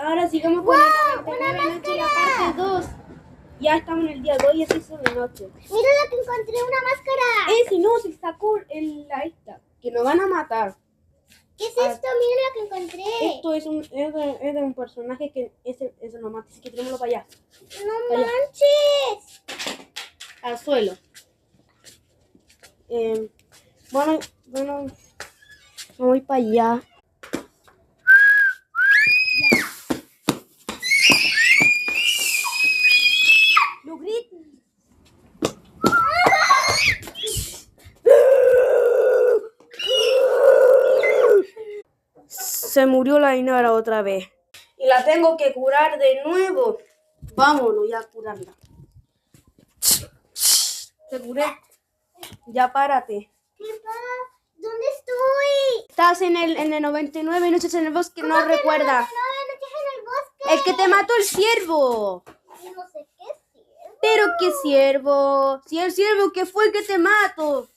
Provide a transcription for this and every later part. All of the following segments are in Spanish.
Ahora sigamos con el 99 noche y la parte 2. Ya estamos en el día 2 y eso hizo de noche. Mira lo que encontré, una máscara. Si no, se sacó la esta. Que nos van a matar. ¿Qué es esto? Mira lo que encontré. Esto es de un personaje que eso no mata, así que tirémoslo para allá. No Allá. manches. Al suelo. Bueno, me voy para allá. ¡No grites! Se murió la Ainara otra vez. Y la tengo que curar de nuevo. Vámonos ya a curarla. Te curé. Ya párate. ¿Qué pasa? ¿Dónde estoy? Estás en el 99 noches en el bosque, no recuerda. No, noches en el bosque. El que te mató el ciervo. Yo no sé qué es cierto. Pero qué ciervo. Si el ciervo que fue el que te mató.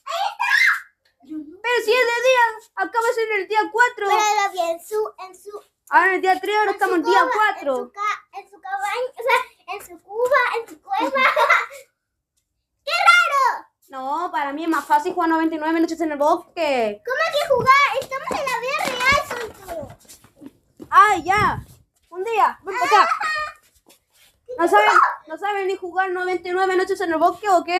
Pero si es de día, acabas en el día 4. Pero lo vi en su Ahora en el día 3, ahora estamos en el día 4. En su cabaña, o sea, en su cuba, en su cueva. ¡Qué raro! No, para mí es más fácil jugar 99 noches en el bosque. ¿Cómo que jugar? Estamos en la vida real, Sonso. ¡Ay, ya! Un día, ven para acá. ¿No saben ni jugar 99 noches en el bosque o qué?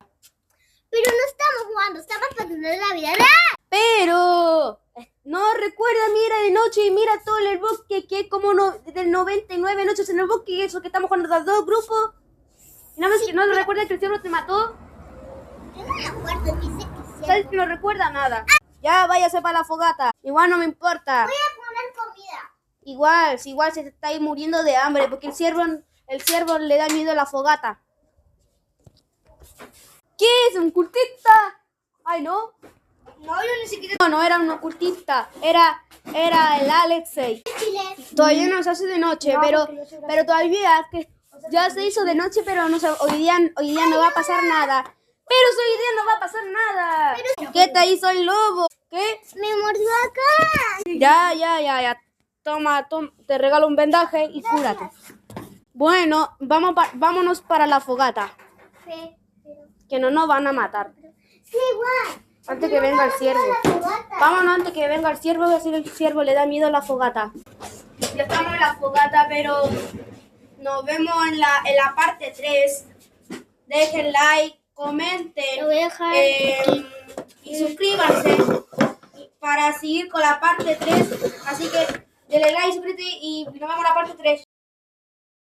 Pero no estamos jugando, estamos pasando en la vida real. Pero no recuerda, mira de noche y mira todo el bosque, que es como del 99 noches en el bosque, y eso que estamos jugando los dos grupos. Y nada más que no lo recuerda que el ciervo te mató. Yo no me acuerdo, dice que sí. ¿Sabes que no recuerda nada? Ya váyase para la fogata. Igual no me importa. Voy a poner comida. Igual se está ahí muriendo de hambre, porque el ciervo le da miedo a la fogata. ¿Qué es? ¿Un cultista? Ay, no. No, yo ni siquiera. No era un ocultista, era el Alexei. Todavía no se hace de noche, No, pero porque yo soy todavía que ya se hizo de noche, pero no sé, hoy día no va a pasar nada. Pero hoy día no va a pasar nada. ¿Qué te hizo el lobo? ¿Qué? Me mordió acá. Ya. Toma, te regalo un vendaje y cúrate. Bueno, vámonos para la fogata, Sí, pero. que no nos van a matar. Sí, igual. Antes que venga el ciervo. Fogata. Vámonos antes que venga el ciervo, a ver si el ciervo le da miedo a la fogata. Ya estamos en la fogata, pero nos vemos en la parte 3. Dejen like, comenten Lo voy a dejar y suscríbanse para seguir con la parte 3. Así que denle like, suscríbete y nos vemos en la parte 3.